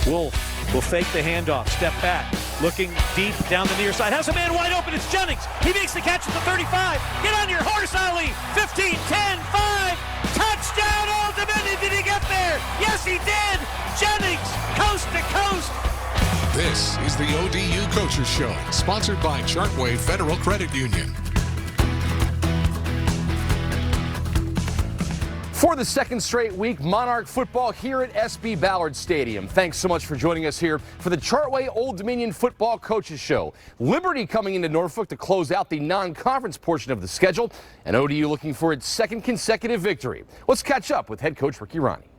Wolf will fake the handoff, step back, looking deep down the near side. Has a man wide open. It's Jennings. He makes the catch at the 35. Get on your horse, Ali. 15, 10, 5. Touchdown, Old Dominion. Did he get there? Yes, he did. Jennings, coast to coast. This is the ODU Coaches Show, sponsored by Chartway Federal Credit Union. For the second straight week, Monarch football here at SB Ballard Stadium. Thanks so much for joining us here for the Chartway Old Dominion Football Coaches Show. Liberty coming into Norfolk to close out the non-conference portion of the schedule, and ODU looking for its second consecutive victory. Let's catch up with head coach Ricky Ronnie.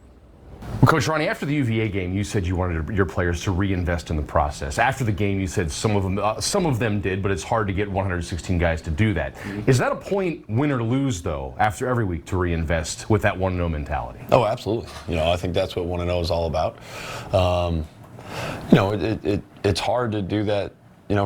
Well, Coach Ronnie, after the UVA game, you said you wanted your players to reinvest in the process. After the game, you said some of them did, but it's hard to get 116 guys to do that. Mm-hmm. Is that a point, win or lose, though, after every week to reinvest with that 1-0 mentality? Oh, absolutely. I think that's what 1-0 is all about. It's hard to do that,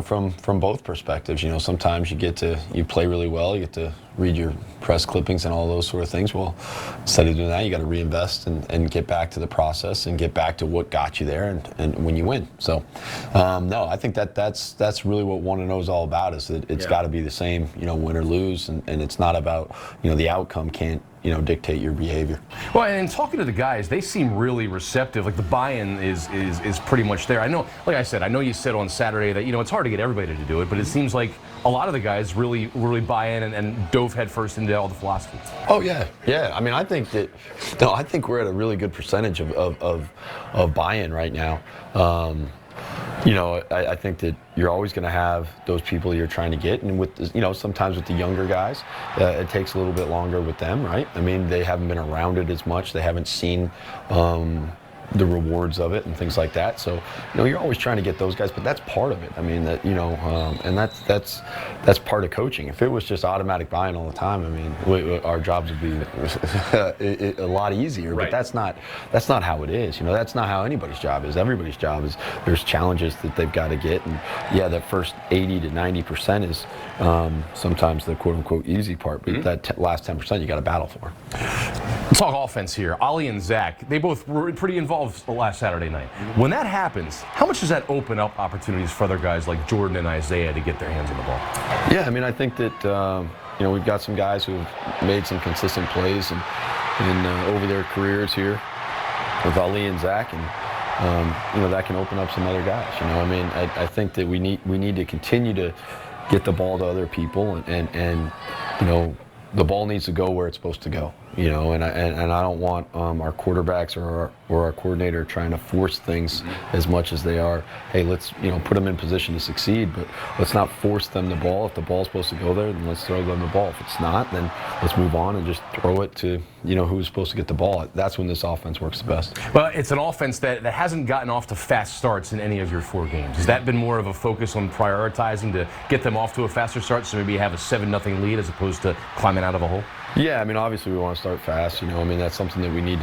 from both perspectives. Sometimes you play really well, you get to read your press clippings and all those sort of things. Well, instead of doing that, you got to reinvest and get back to the process and get back to what got you there and when you win. So, no, I think that's really what 1-0 is all about. Is that it's got to be the same, win or lose, and it's not about the outcome can't dictate your behavior. Well, and talking to the guys, they seem really receptive. Like the buy-in is pretty much there. I know, like I said, I know you said on Saturday that it's hard to get everybody to do it, but it seems like a lot of the guys really buy in and dove headfirst into all the philosophy. Oh yeah. I mean, I think we're at a really good percentage of buy-in right now. I think that you're always going to have those people you're trying to get, and with sometimes with the younger guys, it takes a little bit longer with them, right? I mean, they haven't been around it as much. They haven't seen the rewards of it and things like that. So, you're always trying to get those guys, but that's part of it. I mean, and that's part of coaching. If it was just automatic buy-in all the time, I mean, our jobs would be a lot easier. Right. But that's not how it is. That's not how anybody's job is. Everybody's job is there's challenges that they've got to get, and that first 80 to 90% is sometimes the quote-unquote easy part, but that last 10% you got to battle for. Let's talk offense here. Ali and Zach, they both were pretty involved last Saturday night. When that happens, how much does that open up opportunities for other guys like Jordan and Isaiah to get their hands on the ball? Yeah, I mean, I think that we've got some guys who have made some consistent plays and over their careers here with Ali and Zach, and that can open up some other guys. I mean, I think that we need to continue to get the ball to other people, and the ball needs to go where it's supposed to go. And I don't want our quarterbacks or our coordinator trying to force things as much as they are. Hey, let's put them in position to succeed, but let's not force them the ball. If the ball's supposed to go there, then let's throw them the ball. If it's not, then let's move on and just throw it to who's supposed to get the ball. That's when this offense works the best. Well, it's an offense that hasn't gotten off to fast starts in any of your 4 games. Has that been more of a focus on prioritizing to get them off to a faster start, so maybe you have a 7-0 lead as opposed to climbing out of a hole? Yeah, I mean, obviously we want to start fast. I mean, that's something that we need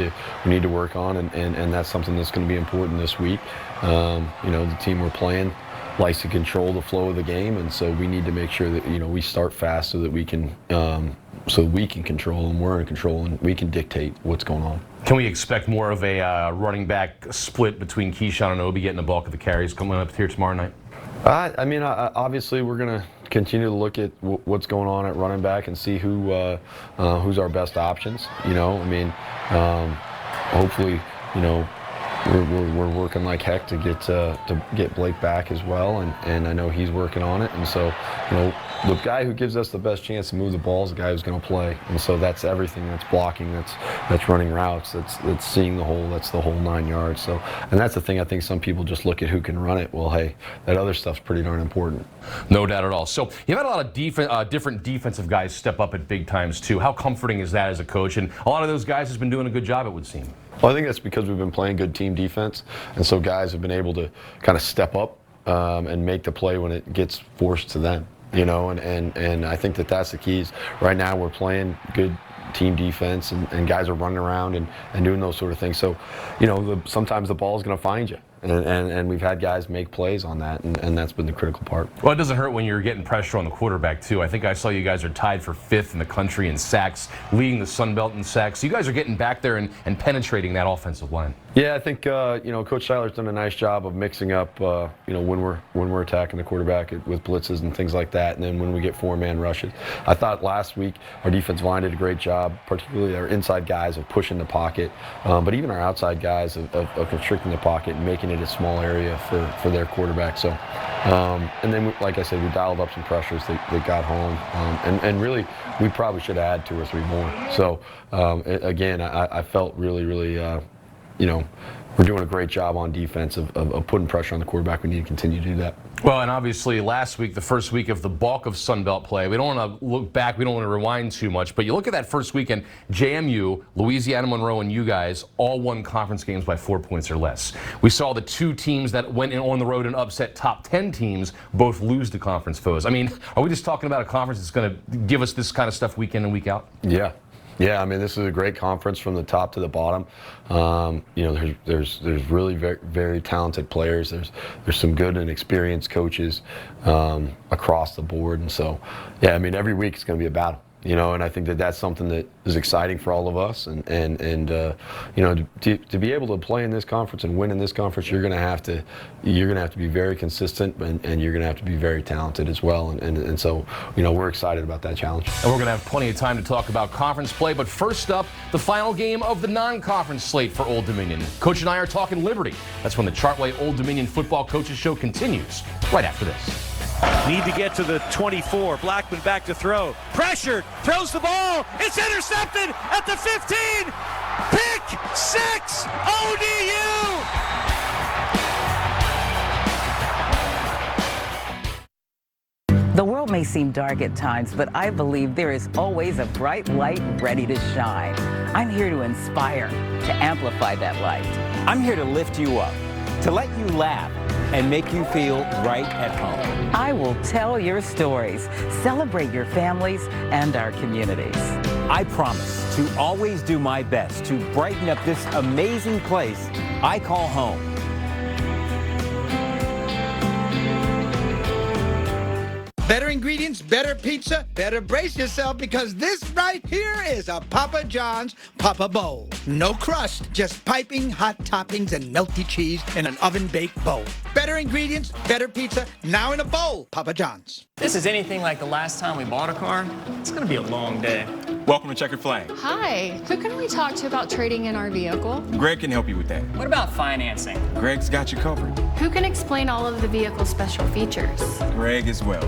to work on, and that's something that's going to be important this week. The team we're playing likes to control the flow of the game, and so we need to make sure that we start fast so that we can control, and we're in control, and we can dictate what's going on. Can we expect more of a running back split between Keyshawn and Obi getting the bulk of the carries coming up here tomorrow night? I mean, obviously we're going to continue to look at what's going on at running back and see who's our best options. I mean, hopefully, we're working like heck to get Blake back as well, and I know he's working on it. And so, the guy who gives us the best chance to move the ball is the guy who's going to play. And so that's everything. That's blocking. That's running routes. That's seeing the hole. That's the whole 9 yards. So, and that's the thing. I think some people just look at who can run it. Well, hey, that other stuff's pretty darn important. No doubt at all. So you've had a lot of different defensive guys step up at big times too. How comforting is that as a coach? And a lot of those guys has been doing a good job, it would seem. Well, I think that's because we've been playing good team defense, and so guys have been able to kind of step up and make the play when it gets forced to them. And I think that's the keys. Right now we're playing good team defense, and guys are running around and doing those sort of things. So, sometimes the ball is going to find you. and we've had guys make plays on that, and that's been the critical part. Well, it doesn't hurt when you're getting pressure on the quarterback, too. I think I saw you guys are tied for 5th in the country in sacks, leading the Sun Belt in sacks. You guys are getting back there and penetrating that offensive line. Yeah, I think Coach Seiler's done a nice job of mixing up when we're attacking the quarterback with blitzes and things like that, and then when we get 4-man rushes. I thought last week our defensive line did a great job, particularly our inside guys of pushing the pocket, but even our outside guys of constricting the pocket and making it a small area for their quarterback. So, and then like I said, we dialed up some pressures that got home, and really we probably should have had 2 or 3 more. So again, I felt really we're doing a great job on defense of putting pressure on the quarterback. We need to continue to do that. Well, and obviously last week, the first week of the bulk of Sun Belt play, we don't want to look back, we don't want to rewind too much, but you look at that first weekend, JMU, Louisiana Monroe, and you guys all won conference games by 4 points or less. We saw the 2 teams that went in on the road and upset top 10 teams both lose to conference foes. I mean, are we just talking about a conference that's going to give us this kind of stuff week in and week out? Yeah, I mean, this is a great conference from the top to the bottom. There's really very, very talented players. There's some good and experienced coaches across the board, and so yeah, I mean, every week it's going to be a battle. And I think that's something that is exciting for all of us, and to be able to play in this conference and win in this conference, you're going to have to be very consistent, and you're going to have to be very talented as well, and so we're excited about that challenge. And we're going to have plenty of time to talk about conference play, but first up, the final game of the non-conference slate for Old Dominion. Coach and I are talking Liberty. That's when the Chartway Old Dominion Football Coaches Show continues right after this. Need to get to the 24. Blackman back to throw. Pressured. Throws the ball. It's intercepted at the 15. Pick 6. ODU. The world may seem dark at times, but I believe there is always a bright light ready to shine. I'm here to inspire, to amplify that light. I'm here to lift you up, to let you laugh, and make you feel right at home. I will tell your stories, celebrate your families and our communities. I promise to always do my best to brighten up this amazing place I call home. Better ingredients, better pizza, better brace yourself, because this right here is a Papa John's Papa Bowl. No crust, just piping hot toppings and melty cheese in an oven-baked bowl. Better ingredients, better pizza, now in a bowl. Papa John's. This is anything like the last time we bought a car. It's gonna be a long day. Welcome to Checkered Flag. Hi, who can we talk to about trading in our vehicle? Greg can help you with that. What about financing? Greg's got you covered. Who can explain all of the vehicle's special features? Greg as well.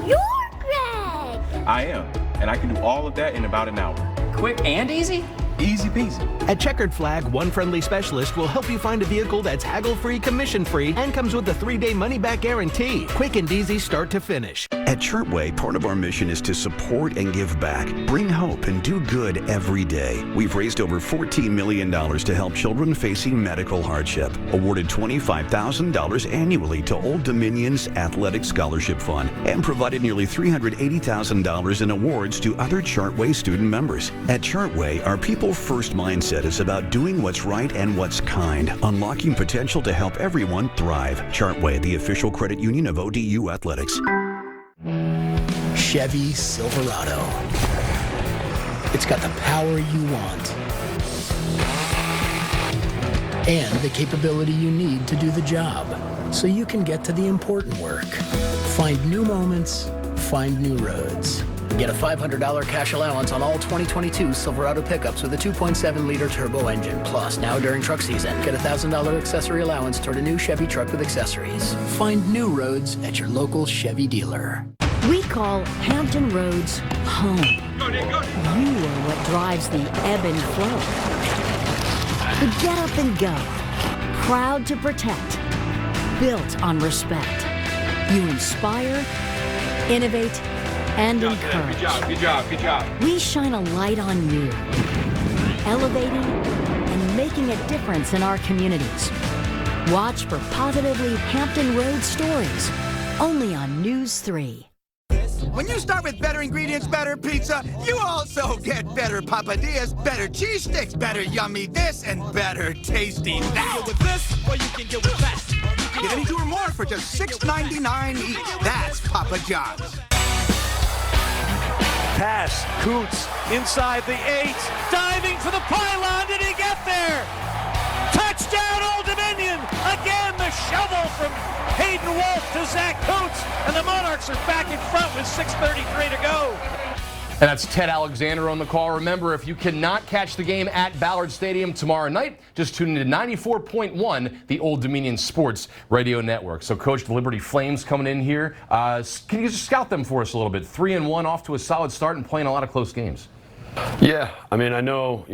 You're Greg! I am, and I can do all of that in about an hour. Quick and easy? Easy peasy. At Checkered Flag, one friendly specialist will help you find a vehicle that's haggle-free, commission-free, and comes with a 3-day money-back guarantee. Quick and easy start to finish. At Chartway, part of our mission is to support and give back, bring hope, and do good every day. We've raised over $14 million to help children facing medical hardship, awarded $25,000 annually to Old Dominion's Athletic Scholarship Fund, and provided nearly $380,000 in awards to other Chartway student members. At Chartway, our people-first mindset is about doing what's right and what's kind, unlocking potential to help everyone thrive. Chartway, the official credit union of ODU Athletics. Chevy Silverado. It's got the power you want and the capability you need to do the job, so you can get to the important work. Find new moments, find new roads. Get a $500 cash allowance on all 2022 Silverado pickups with a 2.7-liter turbo engine. Plus, now during truck season, get a $1,000 accessory allowance toward a new Chevy truck with accessories. Find new roads at your local Chevy dealer. We call Hampton Roads home. You are what drives the ebb and flow. The get up and go. Proud to protect. Built on respect. You inspire, innovate, and encourage. Good job. We shine a light on you, elevating and making a difference in our communities. Watch for positively Hampton Road stories, only on News 3. When you start with better ingredients, better pizza, you also get better papadillas, better cheese sticks, better yummy this, and better tasty that. With this, or you can get with that. for just $6.99 each. That's Papa John's. Pass, Coots inside the 8, diving for the pylon. Did he get there? Touchdown, Old Dominion! Again, the shovel from Hayden Wolf to Zach Coots, and the Monarchs are back in front with 6:33 to go. And that's Ted Alexander on the call. Remember, if you cannot catch the game at Ballard Stadium tomorrow night, just tune into 94.1, the Old Dominion Sports Radio Network. So, Coach, the Liberty Flames coming in here. Can you just scout them for us a little bit? 3-1, off to a solid start and playing a lot of close games. Yeah, I mean, I know,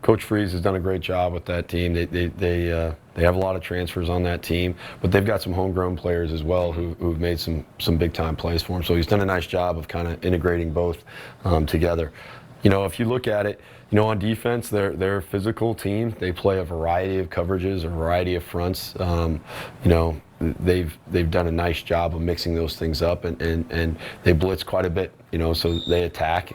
Coach Freeze has done a great job with that team. They have a lot of transfers on that team, but they've got some homegrown players as well who've made some big time plays for him. So he's done a nice job of kind of integrating both together. If you look at it, on defense, they're a physical team. They play a variety of coverages, a variety of fronts. They've done a nice job of mixing those things up, and they blitz quite a bit. So they attack.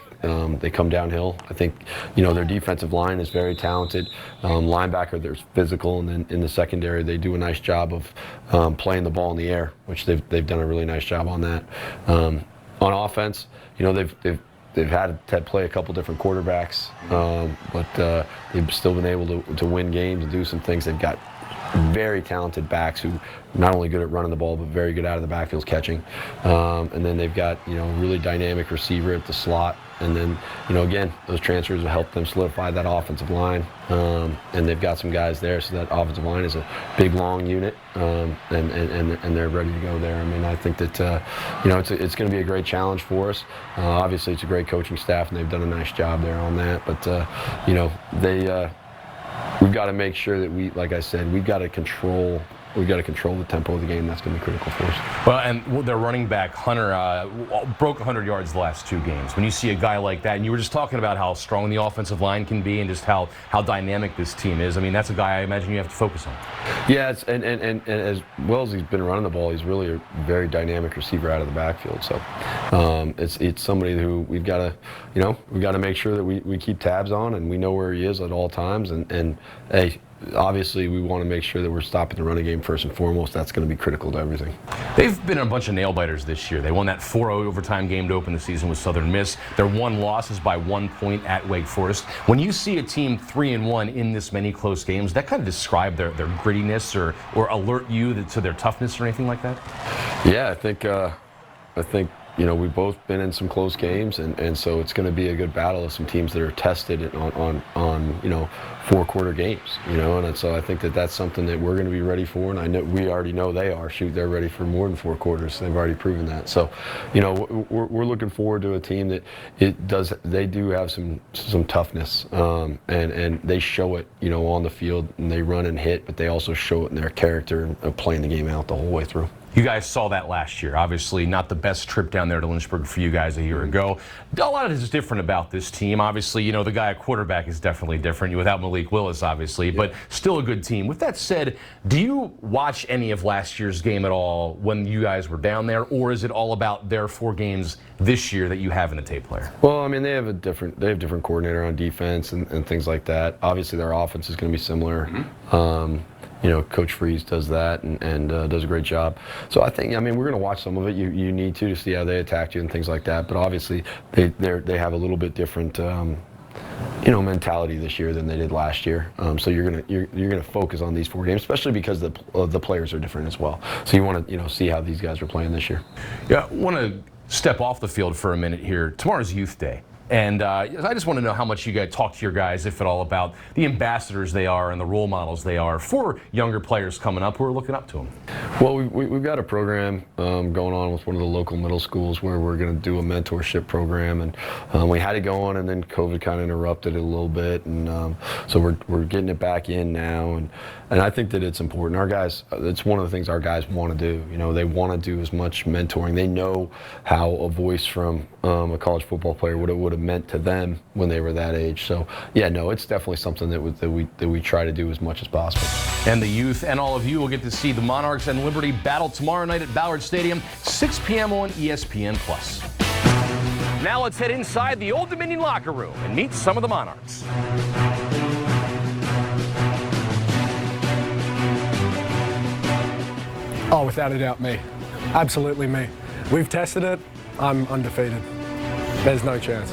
They come downhill. I think, their defensive line is very talented. Linebacker, they're physical, and then in the secondary, they do a nice job of playing the ball in the air, which they've done a really nice job on that. On offense, they've had Ted play a couple different quarterbacks, but they've still been able to win games and do some things. They've got very talented backs who are not only good at running the ball, but very good out of the backfield catching. And then they've got, really dynamic receiver at the slot. And then, again, those transfers will help them solidify that offensive line. And they've got some guys there, so that offensive line is a big, long unit, and they're ready to go there. I mean, I think that, it's going to be a great challenge for us. Obviously, it's a great coaching staff, and they've done a nice job there on that. But, we've got to make sure that like I said, we've got to control the tempo of the game. That's going to be critical for us. Well, and their running back, Hunter, broke 100 yards the last 2 games. When you see a guy like that, and you were just talking about how strong the offensive line can be and just how dynamic this team is, I mean, that's a guy I imagine you have to focus on. Yeah, and as well as he's been running the ball, he's really a very dynamic receiver out of the backfield. So it's somebody who we've got to make sure that we keep tabs on, and we know where he is at all times. And hey, obviously, we want to make sure that we're stopping the running game first and foremost. That's going to be critical to everything. They've been a bunch of nail-biters this year. They won that 4-0 overtime game to open the season with Southern Miss. Their one loss is by 1 point at Wake Forest. When you see a team 3-1 in this many close games, that kind of describe their grittiness or alert you to their toughness or anything like that? Yeah, I think we've both been in some close games, and so it's going to be a good battle of some teams that are tested on 4-quarter games, and so I think that's something that we're going to be ready for, and I know we already know they are. Shoot, they're ready for more than 4 quarters. They've already proven that. So, we're looking forward to a team that they do have some toughness, and they show it, on the field, and they run and hit, but they also show it in their character of playing the game out the whole way through. You guys saw that last year. Obviously, not the best trip down there to Lynchburg for you guys a year ago. A lot is different about this team. Obviously, the guy at quarterback is definitely different. Without Malik Willis, obviously, but still a good team. With that said, do you watch any of last year's game at all when you guys were down there, or is it all about their 4 games this year that you have in a tape player? Well, I mean, they have different coordinator on defense and things like that. Obviously, their offense is going to be similar. Coach Freeze does that and does a great job. So I think, we're going to watch some of it. You need to see how they attack you and things like that. But obviously, they have a little bit different, mentality this year than they did last year. So you're gonna focus on these 4 games, especially because the players are different as well. So you want to see how these guys are playing this year. Yeah, I want to step off the field for a minute here. Tomorrow's Youth Day. And I just want to know how much you guys talk to your guys, if at all, about the ambassadors they are and the role models they are for younger players coming up who are looking up to them. Well, we've got a program going on with one of the local middle schools where we're going to do a mentorship program, and we had it going, and then COVID kind of interrupted it a little bit, and so we're getting it back in now, and I think that it's important. Our guys, it's one of the things our guys want to do. They want to do as much mentoring. They know how a voice from a college football player would have meant to them when they were that age. So yeah, no, it's definitely something that we try to do as much as possible. And the youth and all of you will get to see the Monarchs and Liberty battle tomorrow night at Ballard Stadium, 6 p.m. on ESPN+. Now let's head inside the Old Dominion locker room and meet some of the Monarchs. Oh, without a doubt, me. Absolutely me. We've tested it. I'm undefeated. There's no chance.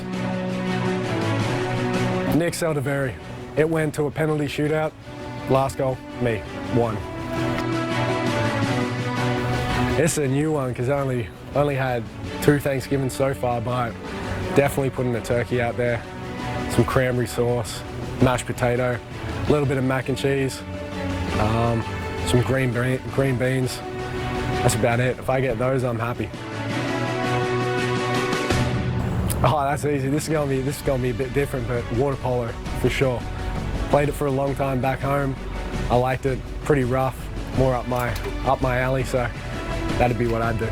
Nick Saldiveri. It went to a penalty shootout. Last goal, me. Won. It's a new one because I only had 2 Thanksgivings so far, but definitely putting a turkey out there. Some cranberry sauce, mashed potato, a little bit of mac and cheese, some green beans. That's about it. If I get those, I'm happy. Oh, that's easy. This is gonna be a bit different, but water polo for sure. Played it for a long time back home. I liked it. Pretty rough, more up my alley. So that'd be what I'd do.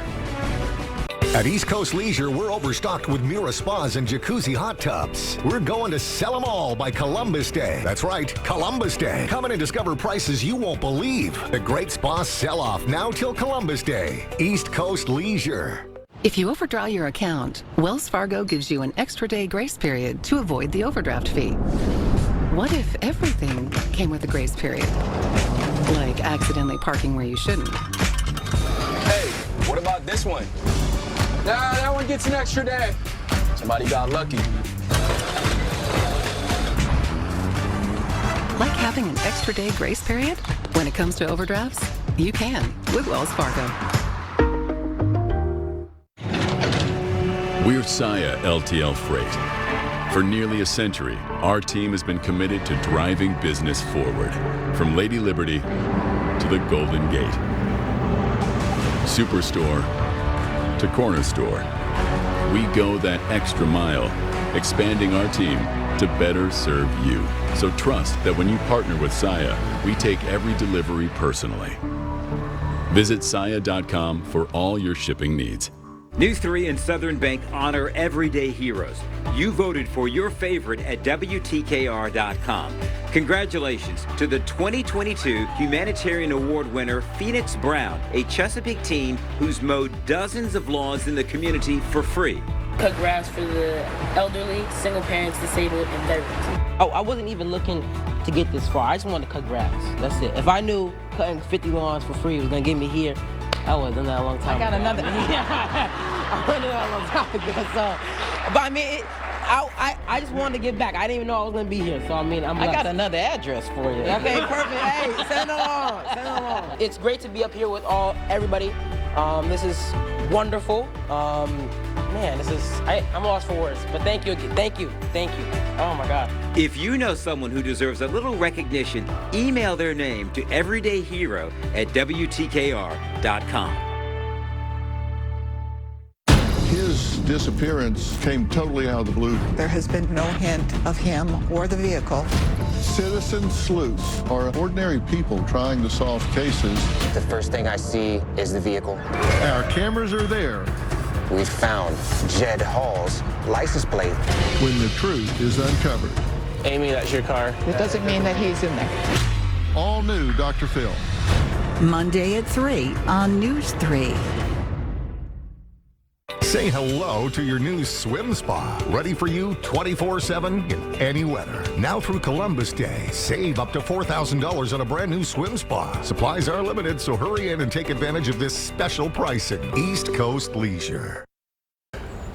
At East Coast Leisure, we're overstocked with Mira spas and jacuzzi hot tubs. We're going to sell them all by Columbus Day. That's right, Columbus Day. Come in and discover prices you won't believe. The great spa sell-off now till Columbus Day. East Coast Leisure. If you overdraw your account, Wells Fargo gives you an extra day grace period to avoid the overdraft fee. What if everything came with a grace period? Like accidentally parking where you shouldn't. Hey, what about this one? Nah, that one gets an extra day. Somebody got lucky. Like having an extra day grace period? When it comes to overdrafts, you can with Wells Fargo. We're Saia LTL Freight. For nearly a century, our team has been committed to driving business forward. From Lady Liberty to the Golden Gate. Superstore to corner store. We go that extra mile, expanding our team to better serve you. So trust that when you partner with Saia, we take every delivery personally. Visit Saia.com for all your shipping needs. News 3 and Southern Bank honor everyday heroes. You voted for your favorite at WTKR.com. Congratulations to the 2022 Humanitarian Award winner, Phoenix Brown, a Chesapeake teen who's mowed dozens of lawns in the community for free. Cut grass for the elderly, single parents, disabled, and veterans. Oh, I wasn't even looking to get this far. I just wanted to cut grass. That's it. If I knew cutting 50 lawns for free was going to get me here, I would have done that a long time ago. I got another. I would have done that a long time ago. So, but I mean, I just wanted to get back. I didn't even know I was going to be here. So, I mean, I got another address for you. Okay, perfect. Hey, send it along. Send it along. It's great to be up here with everybody. This is wonderful. Man, I'm lost for words. But thank you again. Thank you. Oh, my God. If you know someone who deserves a little recognition, email their name to everydayhero@WTKR.com. His disappearance came totally out of the blue. There has been no hint of him or the vehicle. Citizen sleuths are ordinary people trying to solve cases. The first thing I see is the vehicle. Our cameras are there. We found Jed Hall's license plate. When the truth is uncovered. Amy, that's your car. It doesn't mean that he's in there. All new Dr. Phil. Monday at 3 on News 3. Say hello to your new swim spa. Ready for you 24/7 in any weather. Now through Columbus Day, save up to $4,000 on a brand new swim spa. Supplies are limited, so hurry in and take advantage of this special pricing. East Coast Leisure.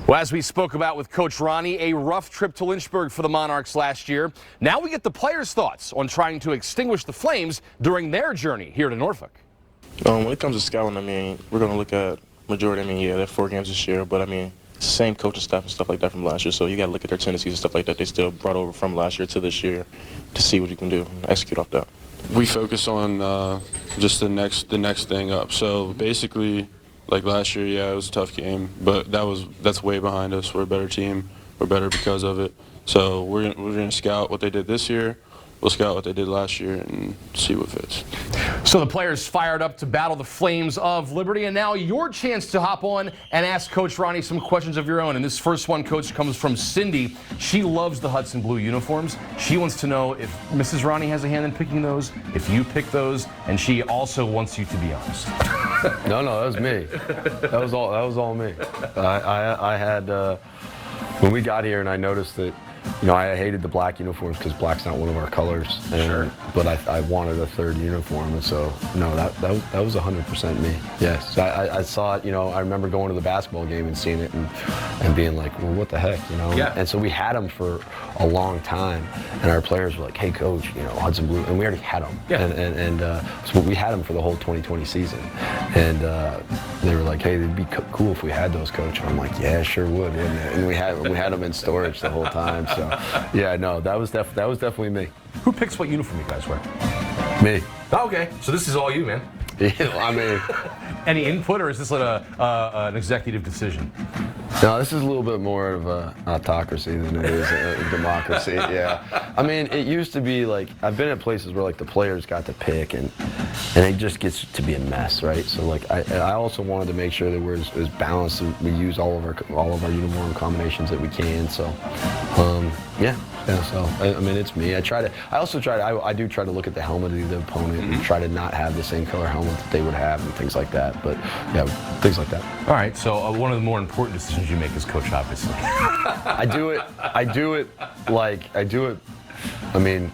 Well, as we spoke about with Coach Ronnie, a rough trip to Lynchburg for the Monarchs last year. Now we get the players' thoughts on trying to extinguish the flames during their journey here to Norfolk. When it comes to scouting, I mean, we're going to look at majority. I mean, yeah, they're 4 games this year, but I mean, it's the same coaching staff and stuff like that from last year. So you got to look at their tendencies and stuff like that they still brought over from last year to this year to see what you can do and execute off that. We focus on just the next thing up. So basically, like last year, yeah, it was a tough game, but that's way behind us. We're a better team. We're better because of it. So we're gonna scout what they did this year. We'll scout what they did last year and see what fits. So the players fired up to battle the flames of Liberty, and now your chance to hop on and ask Coach Ronnie some questions of your own. And this first one, Coach, comes from Cindy. She loves the Hudson Blue uniforms. She wants to know if Mrs. Ronnie has a hand in picking those, if you pick those, and she also wants you to be honest. No, that was me. That was all me. I had when we got here and I noticed that I hated the black uniforms because black's not one of our colors. And, but I wanted a third uniform, and so no, that was 100% me. Yes, I saw it. I remember going to the basketball game and seeing it and being like, well, what the heck, Yeah. And so we had them for a long time, and our players were like, hey, coach, Hudson Blue, and we already had them. Yeah. And so we had them for the whole 2020 season, and they were like, hey, it'd be cool if we had those, coach. And I'm like, yeah, sure would, wouldn't it? And we had them in storage the whole time. So yeah, no, that was definitely me. Who picks what uniform you guys wear? Me. Oh, okay, so this is all you, man. Yeah, I mean, any input, or is this an executive decision? No, this is a little bit more of a autocracy than it is a democracy. Yeah, I mean, it used to be like I've been at places where like the players got to pick, and it just gets to be a mess, right? So like I also wanted to make sure that we're as balanced, and we use all of our uniform combinations that we can. So yeah. So I mean, it's me. I do try to look at the helmet of the opponent and try to not have the same color helmet that they would have and things like that. But yeah, things like that. All right. So one of the more important decisions you make as coach, obviously. I do it. I mean,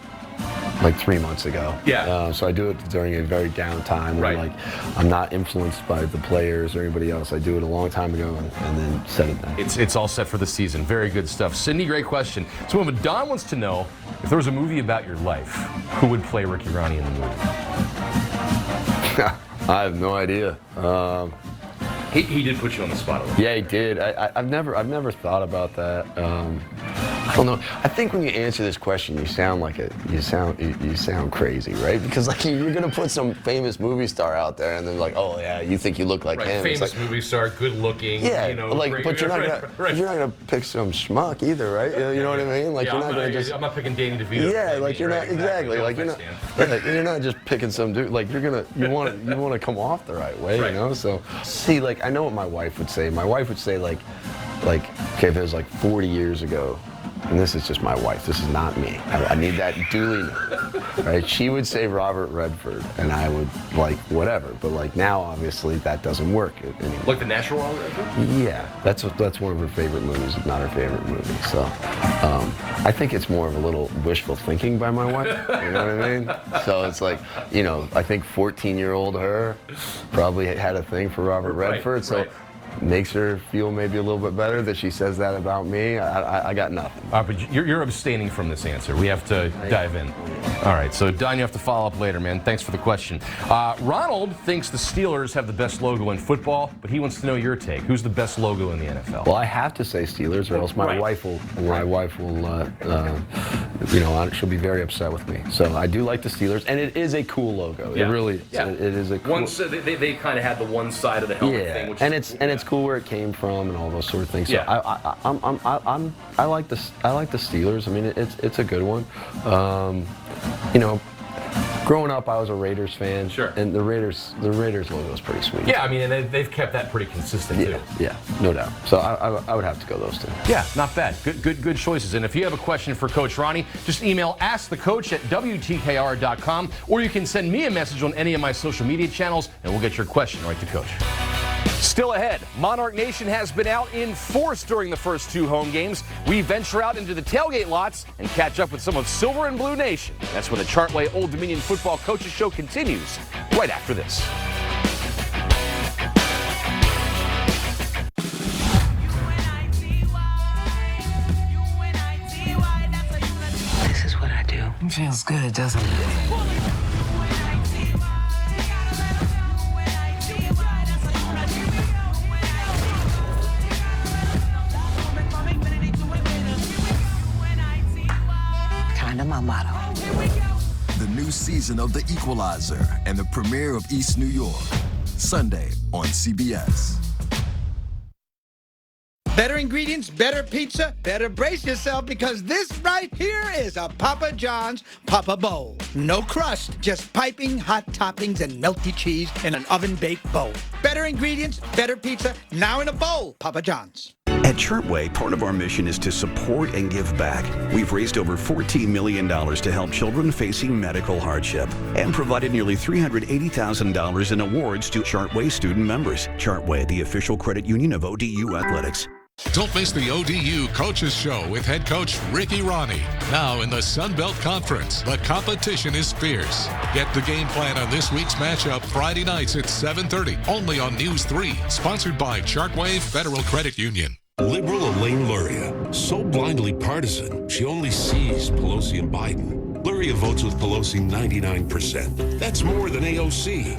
like 3 months ago. Yeah. So I do it during a very down time. Where, like, I'm not influenced by the players or anybody else. I do it a long time ago and then set it down. It's all set for the season. Very good stuff. Cindy, great question. So Don wants to know, if there was a movie about your life, who would play Ricky Ronnie in the movie? I have no idea. He did put you on the spot. Yeah, he did. I've never thought about that. I don't know. I think when you answer this question, you sound like you sound crazy, right? Because like you're gonna put some famous movie star out there, and they're like, oh yeah, you think you look like him? Famous movie star, good looking. Yeah, great, but you're not gonna pick some schmuck either, right? You know what I mean? Like you're not gonna just. I'm not picking Danny DeVito. Yeah, like you're not exactly. Like you're not just picking some dude. Like you want to come off the right way, So see, like I know what my wife would say. My wife would say like okay, if it was like 40 years ago. And this is just my wife. This is not me. I need that duly noted, right? She would say Robert Redford, and I would like whatever. But like now, obviously, that doesn't work anymore. Like The Natural Robert Redford? Yeah, that's one of her favorite movies, if not her favorite movie. So I think it's more of a little wishful thinking by my wife. You know what I mean? So it's like, I think 14-year-old her probably had a thing for Robert Redford. So. Makes her feel maybe a little bit better that she says that about me. I got nothing. But you're abstaining from this answer. We have to dive in. All right, so Don, you have to follow up later, man. Thanks for the question. Ronald thinks the Steelers have the best logo in football, but he wants to know your take. Who's the best logo in the NFL? Well, I have to say Steelers, or else my wife will. She'll be very upset with me. So I do like the Steelers, and it is a cool logo. Yeah. It really, it is a cool. They kind of had the one side of the helmet thing, which it's cool where it came from and all those sort of things. So yeah. I like the Steelers. I mean, it's a good one. Growing up, I was a Raiders fan. Sure. And the Raiders logo is pretty sweet. Yeah, I mean, and they've kept that pretty consistent too. Yeah, no doubt. So I would have to go those two. Yeah, not bad. Good choices. And if you have a question for Coach Ronnie, just email askthecoach@WTKR.com, or you can send me a message on any of my social media channels, and we'll get your question right to Coach. Still ahead, Monarch Nation has been out in force during the first 2 home games. We venture out into the tailgate lots and catch up with some of Silver and Blue Nation. That's when the Chartway Old Dominion Football Coaches Show continues right after this. This is what I do. It feels good, doesn't it? My motto. The new season of The Equalizer and the premiere of East New York. Sunday on CBS. Better ingredients, better pizza, better brace yourself because this right here is a Papa John's Papa Bowl. No crust, just piping hot toppings and melty cheese in an oven-baked bowl. Better ingredients, better pizza, now in a bowl. Papa John's. At Chartway, part of our mission is to support and give back. We've raised over $14 million to help children facing medical hardship and provided nearly $380,000 in awards to Chartway student members. Chartway, the official credit union of ODU Athletics. Don't miss the ODU Coaches Show with head coach Ricky Ronnie. Now in the Sun Belt Conference, the competition is fierce. Get the game plan on this week's matchup Friday nights at 7:30, only on News 3, sponsored by Chartway Federal Credit Union. Liberal Elaine Luria, so blindly partisan, she only sees Pelosi and Biden. Luria votes with Pelosi 99%. That's more than AOC.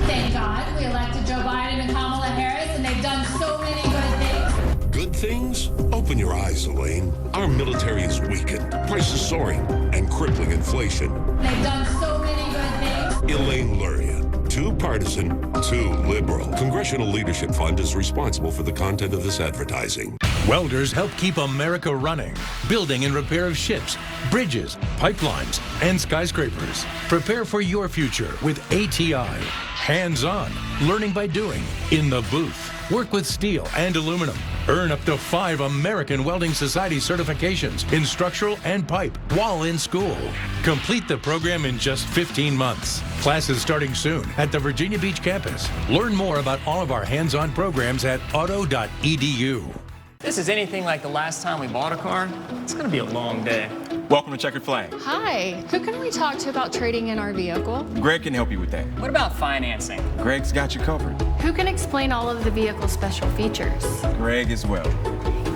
Thank God we elected Joe Biden and Kamala Harris, and they've done so many good things. Good things? Open your eyes, Elaine. Our military is weakened, prices soaring, and crippling inflation. They've done so many good things. Elaine Luria, too partisan, too liberal. Congressional Leadership Fund is responsible for the content of this advertising. Welders help keep America running. Building and repair of ships, bridges, pipelines, and skyscrapers. Prepare for your future with ATI. Hands-on, learning by doing, in the booth. Work with steel and aluminum. Earn up to 5 American Welding Society certifications in structural and pipe while in school. Complete the program in just 15 months. Classes starting soon at the Virginia Beach campus. Learn more about all of our hands-on programs at auto.edu. This is anything like the last time we bought a car. It's going to be a long day. Welcome to Checkered Flag. Hi, who can we talk to about trading in our vehicle? Greg can help you with that. What about financing? Greg's got you covered. Who can explain all of the vehicle's special features? Greg as well.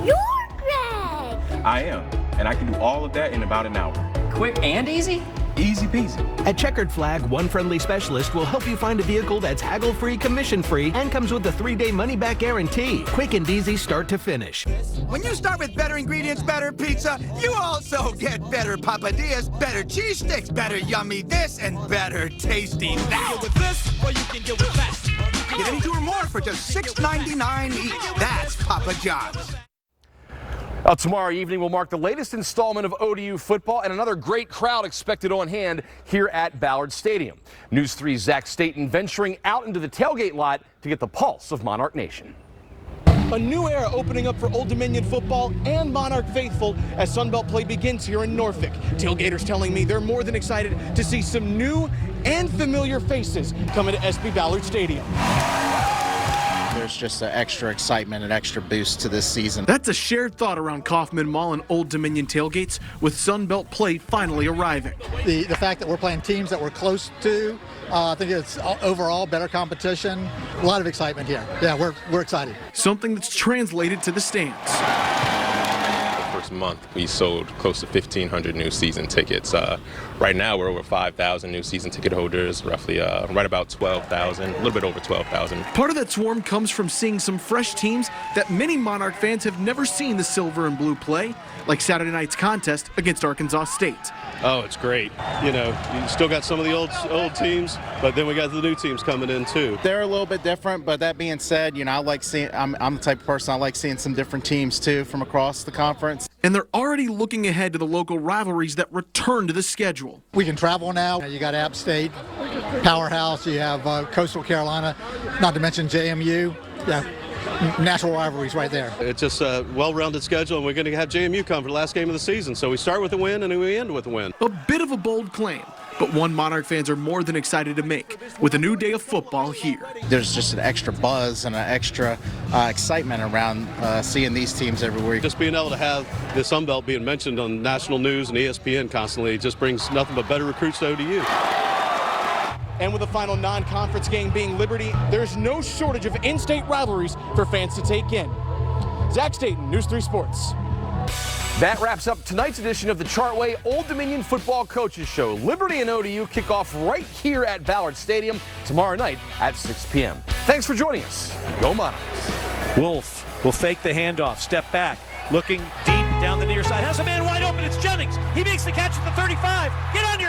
You're Greg! I am, and I can do all of that in about an hour. Quick and easy? Easy peasy. At Checkered Flag, one friendly specialist will help you find a vehicle that's haggle-free, commission-free, and comes with a 3-day money-back guarantee. Quick and easy start to finish. When you start with better ingredients, better pizza, you also get better papadillas, better cheese sticks, better yummy this, and better tasty that. With this, or you can get with that. Get any two or more for just $6.99 each. That's Papa John's. Tomorrow evening will mark the latest installment of ODU football, and another great crowd expected on hand here at Ballard Stadium. News 3's Zach Staten venturing out into the tailgate lot to get the pulse of Monarch Nation. A new era opening up for Old Dominion football and Monarch faithful as Sunbelt play begins here in Norfolk. Tailgaters telling me they're more than excited to see some new and familiar faces coming to SB Ballard Stadium. There's just an extra excitement and extra boost to this season. That's a shared thought around Kaufman Mall and Old Dominion tailgates, with Sunbelt play finally arriving. The fact that we're playing teams that we're close to, I think it's overall better competition. A lot of excitement here. Yeah, we're excited. Something that's translated to the stands. First month, we sold close to 1,500 new season tickets. Right now, we're over 5,000 new season ticket holders, roughly right about 12,000, a little bit over 12,000. Part of that swarm comes from seeing some fresh teams that many Monarch fans have never seen the silver and blue play, like Saturday night's contest against Arkansas State. Oh, it's great. You know, you still got some of the old teams, but then we got the new teams coming in too. They're a little bit different, but that being said, you know, I like seeing. I'm the type of person I like seeing some different teams too from across the conference. And they're already looking ahead to the local rivalries that return to the schedule. We can travel now. You got App State, Powerhouse. You have Coastal Carolina, not to mention JMU. Yeah. National rivalries right there. It's just a well-rounded schedule, and we're going to have JMU come for the last game of the season. So we start with a win, and we end with a win. A bit of a bold claim, but one Monarch fans are more than excited to make with a new day of football here. There's just an extra buzz and an extra excitement around seeing these teams everywhere. Just being able to have the Sun Belt being mentioned on national news and ESPN constantly just brings nothing but better recruits to ODU. And with the final non-conference game being Liberty, there's no shortage of in-state rivalries for fans to take in. Zach Staten, News 3 Sports. That wraps up tonight's edition of the Chartway Old Dominion Football Coaches Show. Liberty and ODU kick off right here at Ballard Stadium tomorrow night at 6 p.m. Thanks for joining us. Go Monarchs. Wolf will fake the handoff, step back, looking deep down the near side. Has a man wide open. It's Jennings. He makes the catch at the 35. Get on your